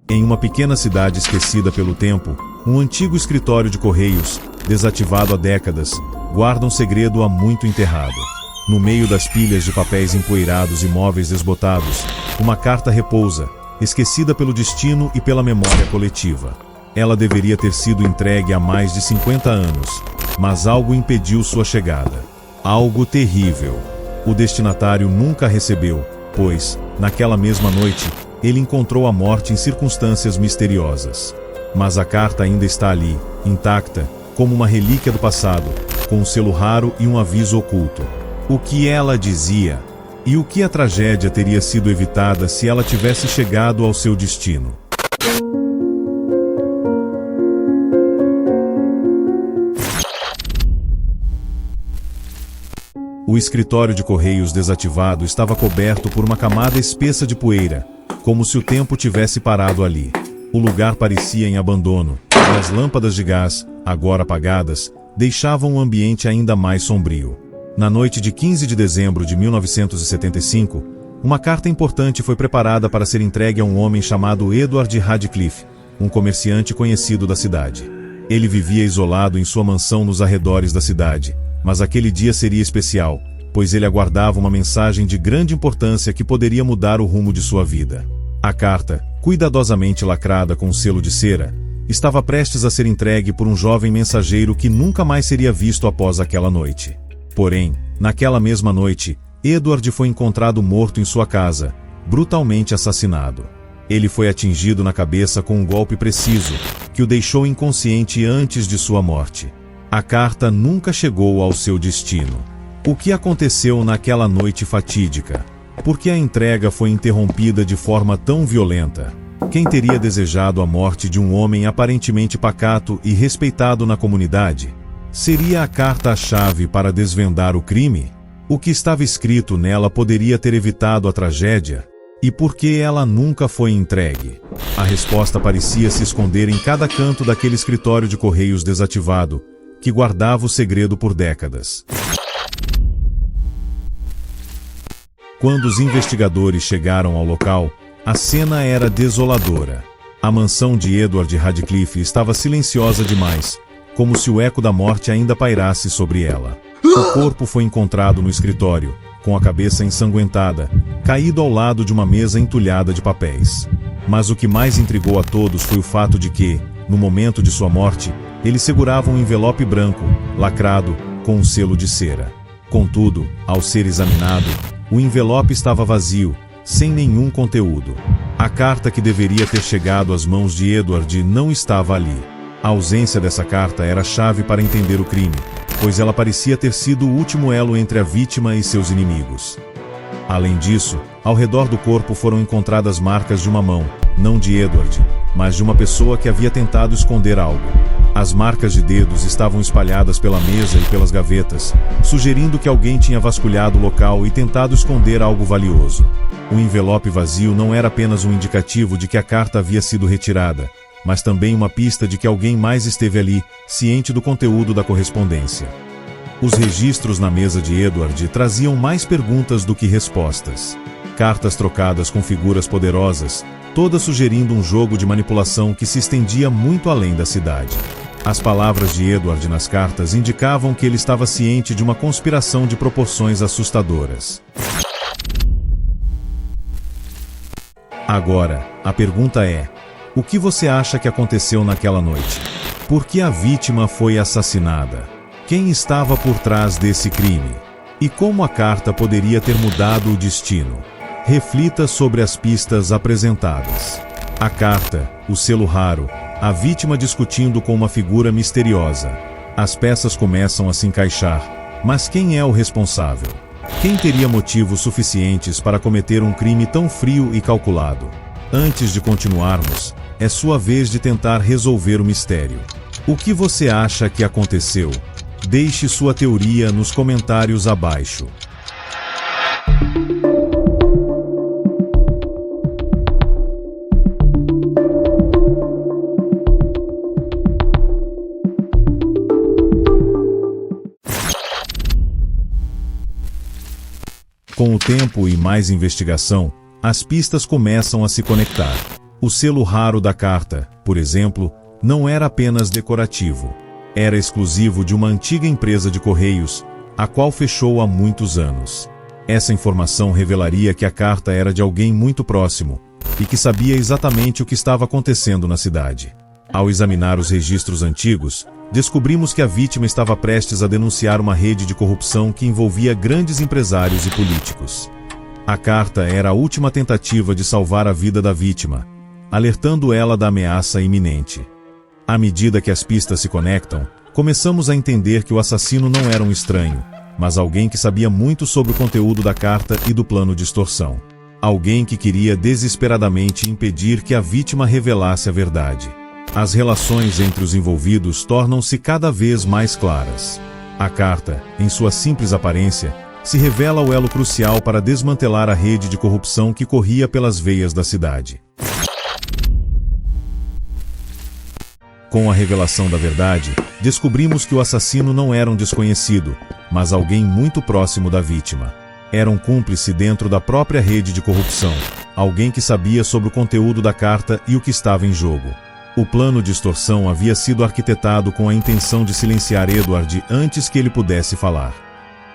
Em uma pequena cidade esquecida pelo tempo, um antigo escritório de correios, desativado há décadas, guarda um segredo há muito enterrado. No meio das pilhas de papéis empoeirados e móveis desbotados, uma carta repousa, esquecida pelo destino e pela memória coletiva. Ela deveria ter sido entregue há mais de 50 anos, mas algo impediu sua chegada. Algo terrível. O destinatário nunca a recebeu, pois, naquela mesma noite, ele encontrou a morte em circunstâncias misteriosas. Mas a carta ainda está ali, intacta, como uma relíquia do passado, com um selo raro e um aviso oculto. O que ela dizia? E o que a tragédia teria sido evitada se ela tivesse chegado ao seu destino? O escritório de correios desativado estava coberto por uma camada espessa de poeira, como se o tempo tivesse parado ali. O lugar parecia em abandono, e as lâmpadas de gás, agora apagadas, deixavam o ambiente ainda mais sombrio. Na noite de 15 de dezembro de 1975, uma carta importante foi preparada para ser entregue a um homem chamado Edward Radcliffe, um comerciante conhecido da cidade. Ele vivia isolado em sua mansão nos arredores da cidade, mas aquele dia seria especial, pois ele aguardava uma mensagem de grande importância que poderia mudar o rumo de sua vida. A carta, cuidadosamente lacrada com um selo de cera, estava prestes a ser entregue por um jovem mensageiro que nunca mais seria visto após aquela noite. Porém, naquela mesma noite, Edward foi encontrado morto em sua casa, brutalmente assassinado. Ele foi atingido na cabeça com um golpe preciso, que o deixou inconsciente antes de sua morte. A carta nunca chegou ao seu destino. O que aconteceu naquela noite fatídica? Por que a entrega foi interrompida de forma tão violenta? Quem teria desejado a morte de um homem aparentemente pacato e respeitado na comunidade? Seria a carta a chave para desvendar o crime? O que estava escrito nela poderia ter evitado a tragédia? E por que ela nunca foi entregue? A resposta parecia se esconder em cada canto daquele escritório de correios desativado, que guardava o segredo por décadas. Quando os investigadores chegaram ao local, a cena era desoladora. A mansão de Edward Radcliffe estava silenciosa demais, como se o eco da morte ainda pairasse sobre ela. O corpo foi encontrado no escritório, com a cabeça ensanguentada, caído ao lado de uma mesa entulhada de papéis. Mas o que mais intrigou a todos foi o fato de que, no momento de sua morte, ele segurava um envelope branco, lacrado, com um selo de cera. Contudo, ao ser examinado, o envelope estava vazio, sem nenhum conteúdo. A carta que deveria ter chegado às mãos de Edward não estava ali. A ausência dessa carta era a chave para entender o crime, pois ela parecia ter sido o último elo entre a vítima e seus inimigos. Além disso, ao redor do corpo foram encontradas marcas de uma mão, não de Edward, mas de uma pessoa que havia tentado esconder algo. As marcas de dedos estavam espalhadas pela mesa e pelas gavetas, sugerindo que alguém tinha vasculhado o local e tentado esconder algo valioso. O envelope vazio não era apenas um indicativo de que a carta havia sido retirada, mas também uma pista de que alguém mais esteve ali, ciente do conteúdo da correspondência. Os registros na mesa de Edward traziam mais perguntas do que respostas. Cartas trocadas com figuras poderosas, todas sugerindo um jogo de manipulação que se estendia muito além da cidade. As palavras de Edward nas cartas indicavam que ele estava ciente de uma conspiração de proporções assustadoras. Agora, a pergunta é: o que você acha que aconteceu naquela noite? Por que a vítima foi assassinada? Quem estava por trás desse crime? E como a carta poderia ter mudado o destino? Reflita sobre as pistas apresentadas. A carta, o selo raro, a vítima discutindo com uma figura misteriosa. As peças começam a se encaixar, mas quem é o responsável? Quem teria motivos suficientes para cometer um crime tão frio e calculado? Antes de continuarmos, é sua vez de tentar resolver o mistério. O que você acha que aconteceu? Deixe sua teoria nos comentários abaixo. Com o tempo e mais investigação, as pistas começam a se conectar. O selo raro da carta, por exemplo, não era apenas decorativo. Era exclusivo de uma antiga empresa de correios, a qual fechou há muitos anos. Essa informação revelaria que a carta era de alguém muito próximo, e que sabia exatamente o que estava acontecendo na cidade. Ao examinar os registros antigos, descobrimos que a vítima estava prestes a denunciar uma rede de corrupção que envolvia grandes empresários e políticos. A carta era a última tentativa de salvar a vida da vítima, alertando ela da ameaça iminente. À medida que as pistas se conectam, começamos a entender que o assassino não era um estranho, mas alguém que sabia muito sobre o conteúdo da carta e do plano de extorsão. Alguém que queria desesperadamente impedir que a vítima revelasse a verdade. As relações entre os envolvidos tornam-se cada vez mais claras. A carta, em sua simples aparência, se revela o elo crucial para desmantelar a rede de corrupção que corria pelas veias da cidade. Com a revelação da verdade, descobrimos que o assassino não era um desconhecido, mas alguém muito próximo da vítima. Era um cúmplice dentro da própria rede de corrupção, alguém que sabia sobre o conteúdo da carta e o que estava em jogo. O plano de extorsão havia sido arquitetado com a intenção de silenciar Edward antes que ele pudesse falar.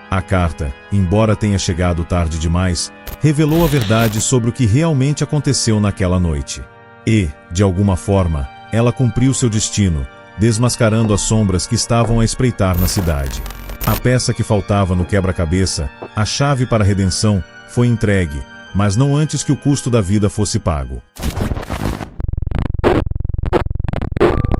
A carta, embora tenha chegado tarde demais, revelou a verdade sobre o que realmente aconteceu naquela noite. E, de alguma forma, ela cumpriu seu destino, desmascarando as sombras que estavam a espreitar na cidade. A peça que faltava no quebra-cabeça, a chave para a redenção, foi entregue, mas não antes que o custo da vida fosse pago.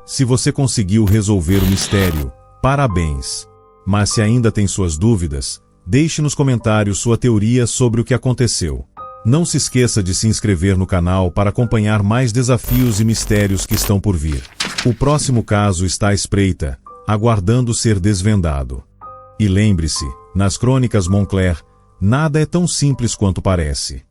Se você conseguiu resolver o mistério, parabéns! Mas se ainda tem suas dúvidas, deixe nos comentários sua teoria sobre o que aconteceu. Não se esqueça de se inscrever no canal para acompanhar mais desafios e mistérios que estão por vir. O próximo caso está à espreita, aguardando ser desvendado. E lembre-se, nas Crônicas Moncler, nada é tão simples quanto parece.